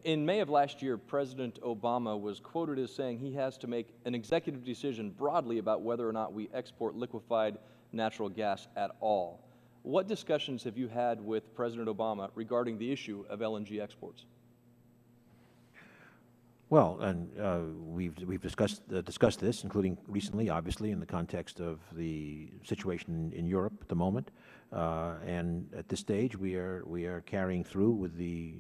In May of last year, President Obama was quoted as saying he has to make an executive decision broadly about whether or not we export liquefied natural gas at all. What discussions have you had with President Obama regarding the issue of LNG exports? Well, and we've discussed this, including recently, obviously, in the context of the situation in Europe at the moment. And at this stage, we are carrying through with the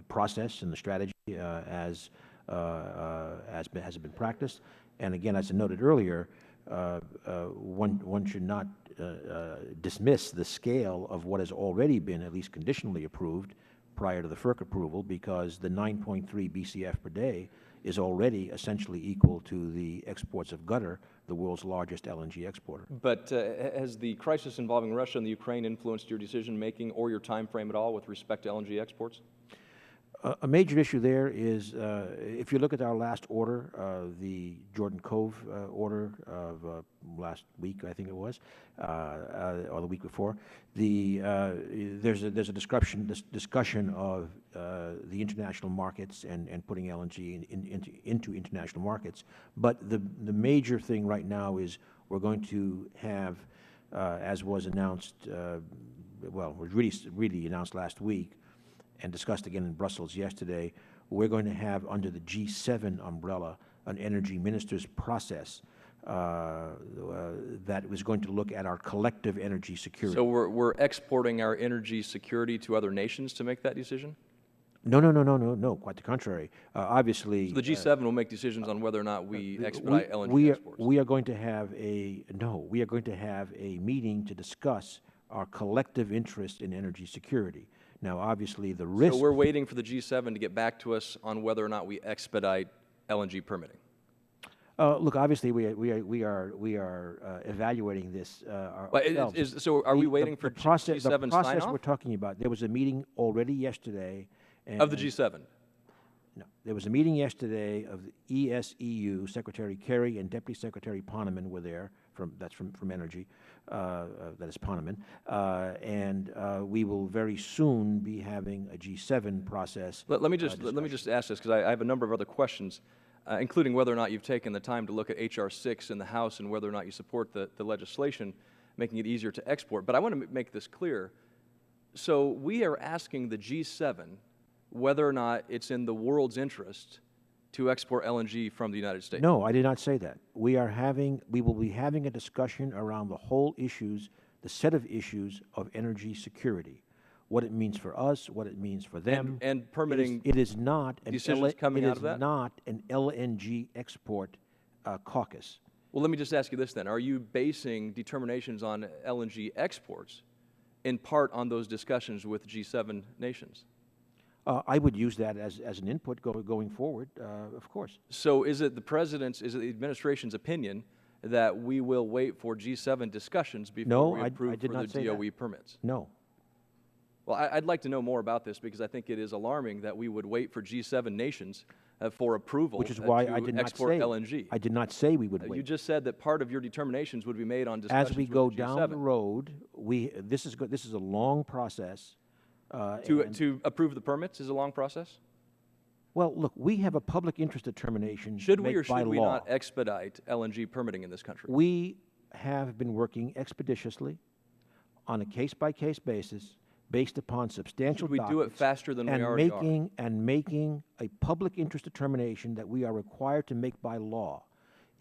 process and the strategy as has been practiced. And again, as I noted earlier, one should not dismiss the scale of what has already been at least conditionally approved prior to the FERC approval, because the 9.3 BCF per day is already essentially equal to the exports of Gardner, the world's largest LNG exporter. But has the crisis involving Russia and the Ukraine influenced your decision-making or your time frame at all with respect to LNG exports? A major issue there is, if you look at our last order, the Jordan Cove order of last week, I think it was, or the week before, there's a discussion of the international markets and putting LNG into international markets. But the major thing right now is we're going to have, as was announced, well, was really announced last week, and discussed again in Brussels yesterday, we're going to have under the G7 umbrella an energy ministers process that was going to look at our collective energy security. So we're exporting our energy security to other nations to make that decision? No, quite the contrary. Obviously, so the G7 will make decisions on whether or not we expedite LNG exports. We are going to have a meeting to discuss our collective interest in energy security. Now, obviously, the risk... So we're waiting for the G7 to get back to us on whether or not we expedite LNG permitting. Look, obviously, we are evaluating this ourselves. So are we waiting for G7 sign-off? The process we're talking about, there was a meeting already yesterday. Of the G7? No. There was a meeting yesterday of the ESEU, Secretary Kerry and Deputy Secretary Poneman were there, that's from Energy, that is Poneman, and we will very soon be having a G7 process. Let me just ask this, because I have a number of other questions, including whether or not you've taken the time to look at H.R. 6 in the House and whether or not you support the legislation making it easier to export. But I want to make this clear. So we are asking the G7 whether or not it's in the world's interest to export LNG from the United States. No, I did not say that. We will be having a discussion around the whole issues, the set of issues of energy security, what it means for us, what it means for them. And permitting it is not an decisions coming out of that? It is not an LNG export caucus. Well, let me just ask you this then. Are you basing determinations on LNG exports in part on those discussions with G7 nations? I would use that as an input going forward, of course. So is it the administration's opinion that we will wait for G7 discussions before we approve for the DOE permits? No. Well, I'd like to know more about this, because I think it is alarming that we would wait for G7 nations for approval Which is why to I did not export say, LNG. I did not say we would wait. You just said that part of your determinations would be made on discussions as we with go the G7. down the road. This is a long process. To approve the permits is a long process? Well, look, we have a public interest determination Should we or by should we law. not expedite LNG permitting in this country? We have been working expeditiously on a case-by-case basis based upon substantial Should we do it faster than we already are? And making a public interest determination that we are required to make by law.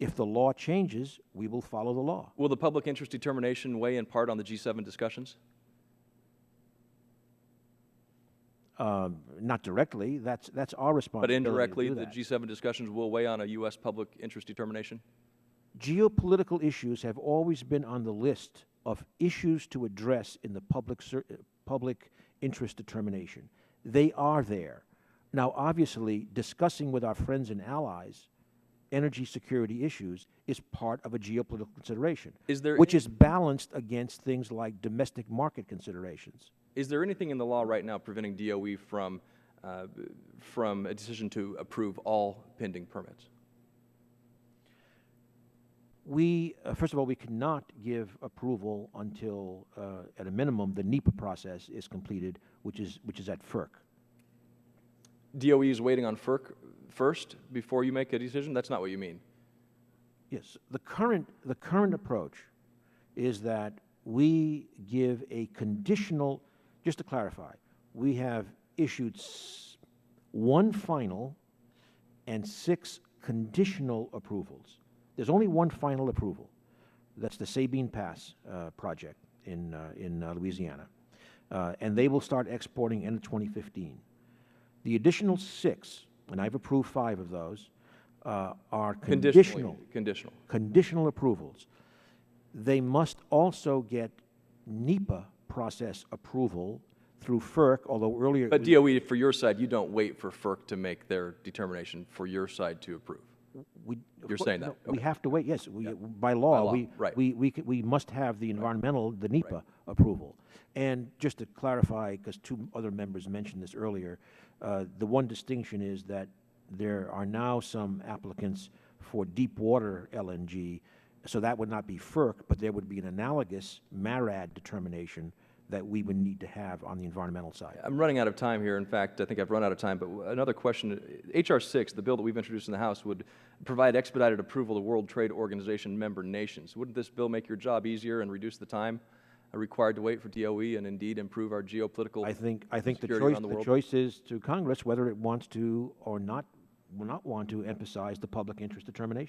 If the law changes, we will follow the law. Will the public interest determination weigh in part on the G7 discussions? Not directly. That's our responsibility. But indirectly, the G7 discussions will weigh on a U.S. public interest determination? Geopolitical issues have always been on the list of issues to address in the public interest determination. They are there. Now, obviously, discussing with our friends and allies energy security issues is part of a geopolitical consideration, which is balanced against things like domestic market considerations. Is there anything in the law right now preventing DOE from a decision to approve all pending permits? First of all, we cannot give approval until, at a minimum, the NEPA process is completed, which is at FERC. DOE is waiting on FERC first before you make a decision? That's not what you mean. Yes, the current approach is that we give a conditional, just to clarify, we have issued one final and 6 conditional approvals. There's only one final approval. That's the Sabine Pass project in Louisiana. And they will start exporting end of 2015. The additional 6, and I've approved 5 of those, are conditional approvals. They must also get NEPA process approval through FERC, although earlier... But DOE, for your side, you don't wait for FERC to make their determination for your side to approve. You're saying that? No, okay. We have to wait, yes. By law, right. we must have the environmental, the NEPA approval. And just to clarify, because 2 other members mentioned this earlier, the one distinction is that there are now some applicants for deep water LNG, so that would not be FERC, but there would be an analogous MARAD determination that we would need to have on the environmental side. I'm running out of time here. In fact, I think I've run out of time, but another question. H.R. 6, the bill that we've introduced in the House, would provide expedited approval to World Trade Organization member nations. Wouldn't this bill make your job easier and reduce the time required to wait for DOE and indeed improve our geopolitical I think the choice is to Congress whether it wants to or not want to emphasize the public interest determination.